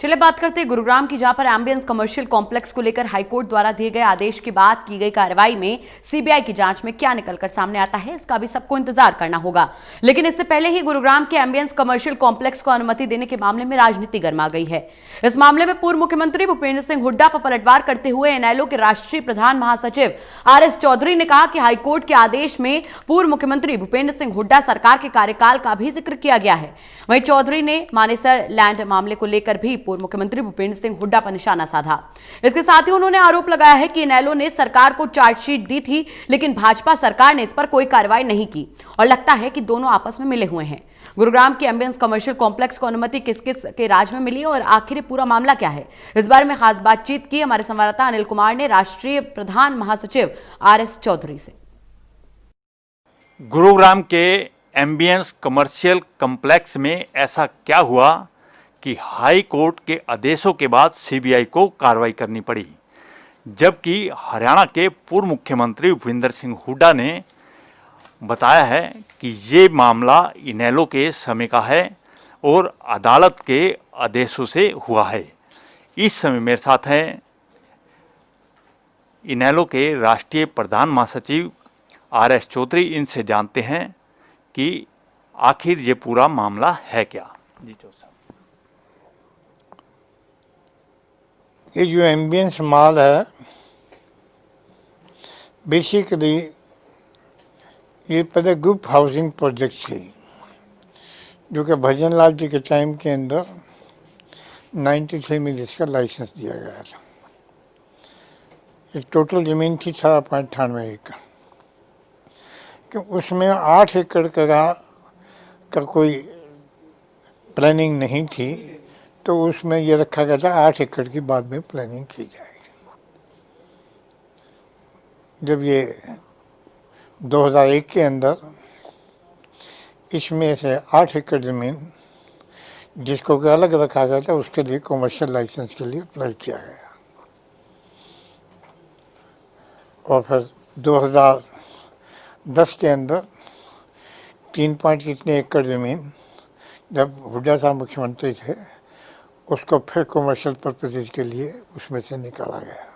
चलिए बात करते हैं गुरुग्राम की, जहां पर एम्बियंस कमर्शियल कॉम्प्लेक्स को लेकर हाईकोर्ट द्वारा दिए गए आदेश के बाद की गई कार्रवाई में सीबीआई की जांच में क्या निकलकर सामने आता है, इसका भी सबको इंतजार करना होगा। लेकिन इससे पहले ही गुरुग्राम के एम्बियंस कमर्शियल कॉम्प्लेक्स को अनुमति देने के मामले में राजनीति गर्मा गई है। इस मामले में पूर्व मुख्यमंत्री भूपेंद्र सिंह हुड्डा पर पलटवार करते हुए इनेलो के राष्ट्रीय प्रधान महासचिव आरएस चौधरी ने कहा कि हाईकोर्ट के आदेश में पूर्व मुख्यमंत्री भूपेंद्र सिंह हुड्डा सरकार के कार्यकाल का भी जिक्र किया गया है। वहीं चौधरी ने मानेसर लैंड मामले को लेकर भी पूर्व मुख्यमंत्री भूपेंद्र सिंह हुड्डा पर निशाना साधा। इसके साथ ही उन्होंने आरोप लगाया है कि इनेलो ने सरकार को चार्जशीट दी थी, लेकिन भाजपा सरकार ने इस पर कोई कार्रवाई नहीं की और लगता है कि दोनों आपस में मिले हुए हैं। गुरुग्राम के एम्बियंस कमर्शियल कॉम्प्लेक्स को अनुमति किस किस के राज में मिली और आखिर पूरा मामला क्या है, इस बारे में खास बातचीत की हमारे संवाददाता अनिल कुमार ने राष्ट्रीय प्रधान महासचिव आरएस चौधरी से। गुरुग्राम के एम्बियंस कमर्शियल कॉम्प्लेक्स में ऐसा क्या हुआ कि हाई कोर्ट के आदेशों के बाद सीबीआई को कार्रवाई करनी पड़ी, जबकि हरियाणा के पूर्व मुख्यमंत्री भूपेंद्र सिंह हुड्डा ने बताया है कि ये मामला इनेलो के समय का है और अदालत के आदेशों से हुआ है। इस समय मेरे साथ हैं इनेलो के राष्ट्रीय प्रधान महासचिव आरएस चौधरी। इनसे जानते हैं कि आखिर ये पूरा मामला है क्या। जी चौधरी साहब, ये जो एम्बियंस मॉल है, बेसिकली ये पहले ग्रुप हाउसिंग प्रोजेक्ट थी, जो कि भजन लाल जी के टाइम के अंदर 93 में जिसका लाइसेंस दिया गया था। एक टोटल ज़मीन थी 7.98 एकड़, कि उसमें 8 एकड़ का कोई प्लानिंग नहीं थी, तो उसमें ये रखा गया था 8 एकड़ की बाद में प्लानिंग की जाएगी। जब ये 2001 के अंदर इसमें से 8 एकड़ ज़मीन जिसको कि अलग रखा गया था, उसके लिए कमर्शियल लाइसेंस के लिए अप्लाई किया गया। और फिर 2010 के अंदर 3 पॉइंट कितने एकड़ ज़मीन जब हुड्डा साहब मुख्यमंत्री थे, उसको फिर कमर्शियल पर्पसेस के लिए उसमें से निकाला गया।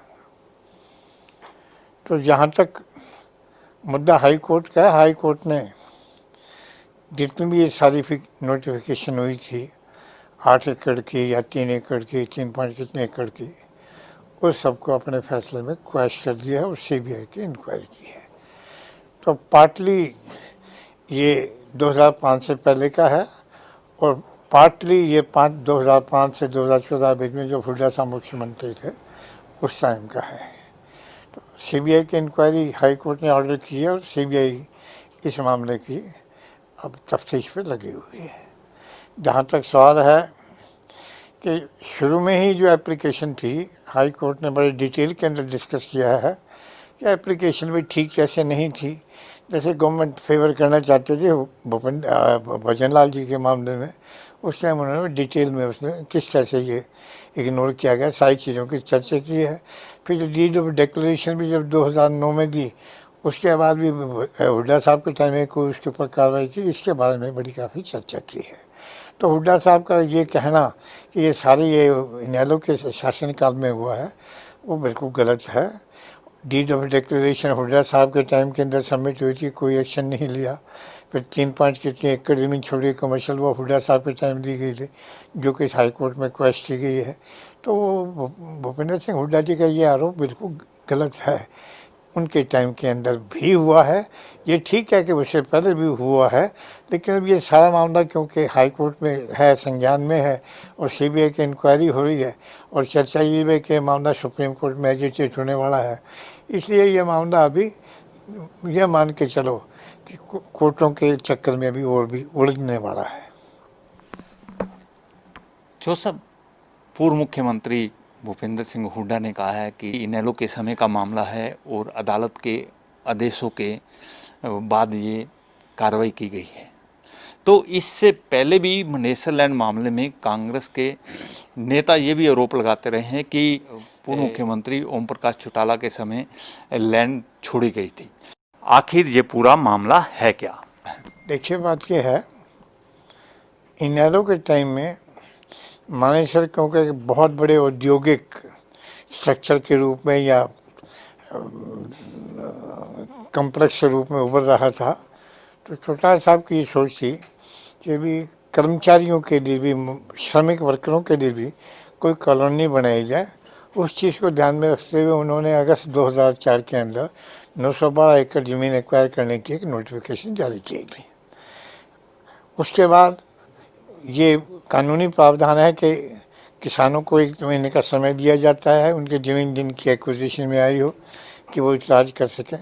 तो जहाँ तक मुद्दा हाई कोर्ट का है, हाई कोर्ट ने जितनी भी ये सारी नोटिफिकेशन हुई थी 8 एकड़ की या 3 एकड़ की, 3 पॉइंट कितने एकड़ की, उस सबको अपने फैसले में क्वैश कर दिया है और सीबीआई की इंक्वायरी की है। तो पार्टली ये 2005 से पहले का है और पार्टली ये 2005 से 2014 बीच में जो हुड्डा साहब मुख्यमंत्री थे उस टाइम का है। तो सीबीआई की इंक्वायरी हाई कोर्ट ने ऑर्डर की है और सीबीआई इस मामले की अब तफ्तीश पे लगी हुई है। जहाँ तक सवाल है कि शुरू में ही जो एप्लीकेशन थी, हाई कोर्ट ने बड़े डिटेल के अंदर डिस्कस किया है कि एप्लीकेशन भी ठीक कैसे नहीं थी। जैसे गवर्नमेंट फेवर करना चाहते थे भजन लाल जी के मामले में, उस टाइम उन्होंने डिटेल में उसमें किस तरह से ये इग्नोर किया गया, सारी चीज़ों की चर्चा की है। फिर जो डीड ऑफ डिक्लेरेशन भी जब 2009 में दी, उसके बाद भी हुड्डा साहब के टाइम में कोई उसके ऊपर कार्रवाई की, इसके बारे में बड़ी काफ़ी चर्चा की है। तो हुड्डा साहब का ये कहना कि ये सारे ये इनेलो के शासनकाल में हुआ है, वो बिल्कुल गलत है। डीड ऑफ डिक्लेरेशन हुड्डा साहब के टाइम के अंदर सबमिट हुई थी, कोई एक्शन नहीं लिया। फिर 3 पॉइंट कितने एकड़ ज़मीन छोड़ी कमर्शियल, वो हुड्डा साहब के टाइम दी गई थी, जो कि हाई कोर्ट में क्वेश की गई है। तो भूपेंद्र सिंह हुड्डा जी का ये आरोप बिल्कुल गलत है। उनके टाइम के अंदर भी हुआ है, ये ठीक है कि उससे पहले भी हुआ है, लेकिन अब ये सारा मामला क्योंकि हाई कोर्ट में है, संज्ञान में है और सीबीआई की इंक्वायरी हो रही है और चर्चा ये है कि मामला सुप्रीम कोर्ट में एजिटेट होने वाला है, इसलिए ये मामला अभी यह मान के चलो कि कोर्टों के चक्कर में अभी और भी उलझने वाला है। जो सब पूर्व मुख्यमंत्री भूपेंद्र सिंह हुड्डा ने कहा है कि इनेलो के समय का मामला है और अदालत के आदेशों के बाद ये कार्रवाई की गई है, तो इससे पहले भी मानेसर लैंड मामले में कांग्रेस के नेता ये भी आरोप लगाते रहे हैं कि पूर्व मुख्यमंत्री ओम प्रकाश चौटाला के समय लैंड छोड़ी गई थी। आखिर ये पूरा मामला है क्या? देखिए, बात यह है, इनेलो के टाइम में मानेसर क्योंकि एक बहुत बड़े औद्योगिक स्ट्रक्चर के रूप में या कम्प्लेक्स के रूप में उभर रहा था, तो चौटाला साहब की ये सोच थी कि भी कर्मचारियों के लिए भी, श्रमिक वर्करों के लिए भी कोई कॉलोनी बनाई जाए। उस चीज़ को ध्यान में रखते हुए उन्होंने अगस्त 2004 के अंदर 912 एकड़ ज़मीन एक्वायर करने की एक नोटिफिकेशन जारी की थी। उसके बाद ये कानूनी प्रावधान है कि किसानों को 1 महीने का समय दिया जाता है उनके ज़मीन जिनकी एक्विजिशन में आई हो कि वो इतराज़ कर सकें।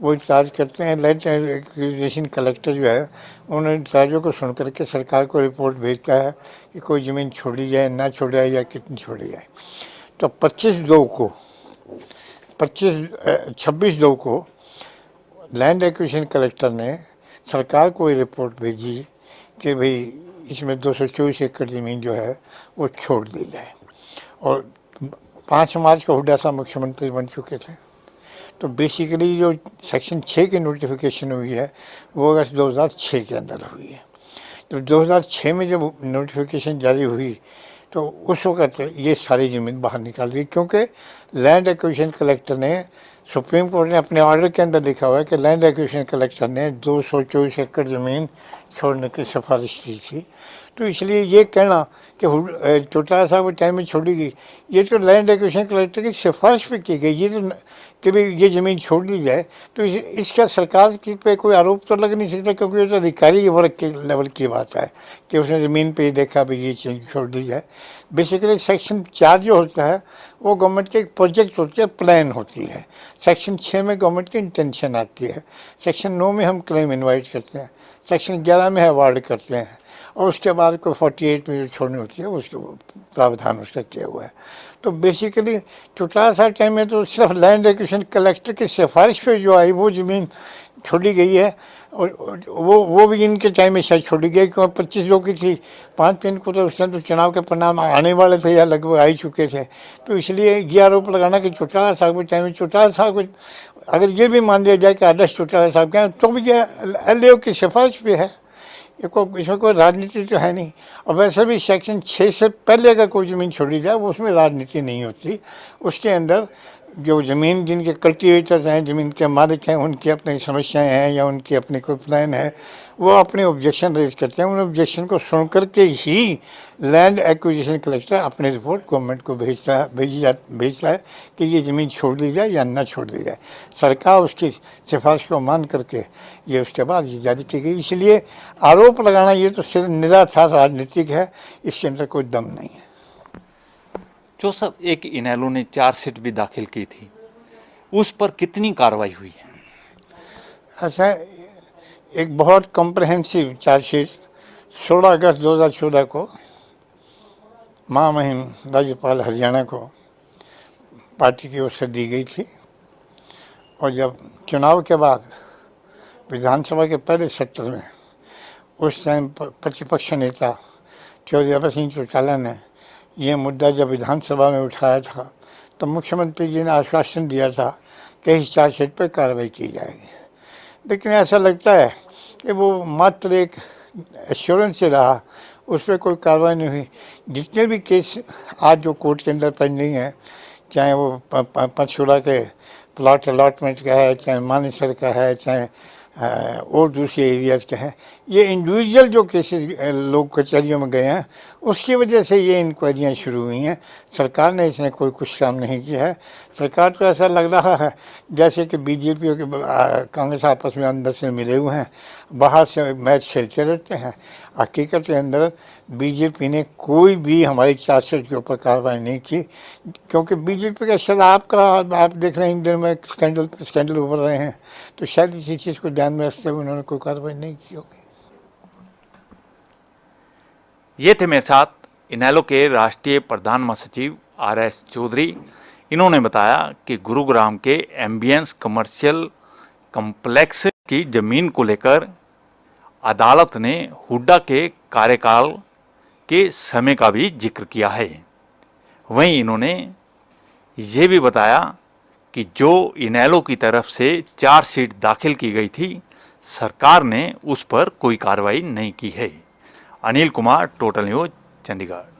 वो इतराज़ करते हैं। लैंड एक्विजिशन कलेक्टर जो है उन इतराज़ों को सुन करके सरकार को रिपोर्ट भेजता है कि कोई ज़मीन छोड़ी जाए, ना छोड़ी जाए या कितनी छोड़ी जाए। तो 26/2 को लैंड एक्विजिशन कलेक्टर ने सरकार को ये रिपोर्ट भेजी कि भाई इसमें 224 एकड़ ज़मीन जो है वो छोड़ दी जाए। और 5 मार्च को हुड्डा साहब मुख्यमंत्री बन चुके थे। तो बेसिकली जो सेक्शन 6 की नोटिफिकेशन हुई है वो अगस्त 2006 के अंदर हुई है। तो 2006 में जब नोटिफिकेशन जारी हुई तो उस वक्त ये सारी ज़मीन बाहर निकाल दी, क्योंकि लैंड एक्विजिशन कलेक्टर ने, सुप्रीम कोर्ट ने अपने ऑर्डर के अंदर लिखा हुआ है कि लैंड एक्विजिशन कलेक्टर ने 224 एकड़ ज़मीन छोड़ने की सिफारिश की थी। तो इसलिए ये कहना कि चौटाला साहब के टाइम में छोड़ी गई, ये तो लैंड एक्विजिशन कलेक्टर की सिफारिश पे की गई, ये तो कि भाई ये ज़मीन छोड़ दी जाए, तो इसका सरकार की पे कोई आरोप तो लग नहीं सकता, क्योंकि ये तो अधिकारी वर्ग के लेवल की बात है कि उसने ज़मीन पे देखा भाई ये चीज़ छोड़ दी जाए। बेसिकली सेक्शन 4 जो होता है वो गवर्नमेंट के एक प्रोजेक्ट होती है, प्लान होती है। सेक्शन 6 में गवर्नमेंट की इंटेंशन आती है। सेक्शन 9 में हम क्लेम इन्वाइट करते हैं। सेक्शन 11 में अवार्ड करते हैं। और उसके बाद कोई 48 में जो छोड़नी होती है उसको प्रावधान उसका किया हुआ है। तो बेसिकली चौटाला साहब टाइम में तो सिर्फ लैंड एक्विजिशन कलेक्टर की सिफारिश पे जो आई वो ज़मीन छोड़ी गई है। और वो भी इनके टाइम में शायद छोड़ी गई, क्योंकि 25 की थी। 5 दिन को तो उस टाइम तो चुनाव के परिणाम आने वाले थे या लगभग आ ही चुके थे। तो इसलिए ये आरोप लगाना कि चौटाला साहब के टाइम में, चौटाला साहब को अगर ये भी मान लिया जाए कि आदर्श चौटाला साहब के हैं, तो भी ये LAO की सिफारिश पे है। इसमें कोई राजनीति तो है नहीं। और वैसे भी सेक्शन 6 से पहले अगर कोई ज़मीन छोड़ी जाए वो उसमें राजनीति नहीं होती। उसके अंदर जो ज़मीन जिनके कल्टिवेटर्स हैं, ज़मीन के मालिक हैं, उनकी अपनी समस्याएं हैं या उनकी अपनी कोई प्लान है, वो अपने ऑब्जेक्शन रेज करते हैं। उन ऑब्जेक्शन को सुन करके ही लैंड एक्विजिशन कलेक्टर अपनी रिपोर्ट गवर्नमेंट को भेजता है कि ये ज़मीन छोड़ दी जाए या ना छोड़ दी जाए। सरकार उसकी सिफारिश को मान करके ये उसके बाद ये जारी की गई। इसलिए आरोप लगाना ये तो सिर्फ निराधार राजनीतिक है, इसके अंदर कोई दम नहीं है। जो सब एक इनेलो ने चार्जशीट भी दाखिल की थी, उस पर कितनी कार्रवाई हुई है? अच्छा, एक बहुत कॉम्प्रहेंसिव चार्जशीट 16 अगस्त 2014 को महामहिम राज्यपाल हरियाणा को पार्टी की ओर से दी गई थी। और जब चुनाव के बाद विधानसभा के पहले सत्र में उस टाइम प्रतिपक्ष नेता चौधरी अभय सिंह चौटाला ने ये मुद्दा जब विधानसभा में उठाया था तो मुख्यमंत्री जी ने आश्वासन दिया था कि इस चार्जशीट पर कार्रवाई की जाएगी। लेकिन ऐसा लगता है कि वो मात्र एक एश्योरेंस से रहा, उस पर कोई कार्रवाई नहीं हुई। जितने भी केस आज जो कोर्ट के अंदर पेंडिंग हैं, चाहे वो पंचकुला के प्लॉट अलॉटमेंट का है, चाहे मानेसर का है, चाहे और दूसरे एरियाज़ के हैं, ये इंडिविजुअल जो केसेस लोग कचहरियों में गए हैं उसकी वजह से ये इंक्वायरियाँ शुरू हुई हैं। सरकार ने इसमें कोई कुछ काम नहीं किया है। सरकार तो ऐसा लग रहा है जैसे कि बीजेपी और कांग्रेस आपस में अंदर से मिले हुए हैं, बाहर से मैच खेलते रहते हैं। हकीकत के अंदर बीजेपी ने कोई भी हमारी चार्जशीट के ऊपर कार्रवाई नहीं की, क्योंकि बीजेपी का शराब का आप देख रहे हैं इन दिनों में स्कैंडल उभर रहे हैं, तो शायद इसी चीज़ को ध्यान में रखते हुए उन्होंने कोई कार्रवाई नहीं की होगी। ये थे मेरे साथ इनेलो के राष्ट्रीय प्रधान महासचिव RS चौधरी। इन्होंने बताया कि गुरुग्राम के एम्बियंस कमर्शियल कम्प्लेक्स की जमीन को लेकर अदालत ने हुड्डा के कार्यकाल के समय का भी जिक्र किया है। वहीं इन्होंने ये भी बताया कि जो इनेलो की तरफ से चार्जशीट दाखिल की गई थी, सरकार ने उस पर कोई कार्रवाई नहीं की है। Anil Kumar, total news, Chandigarh.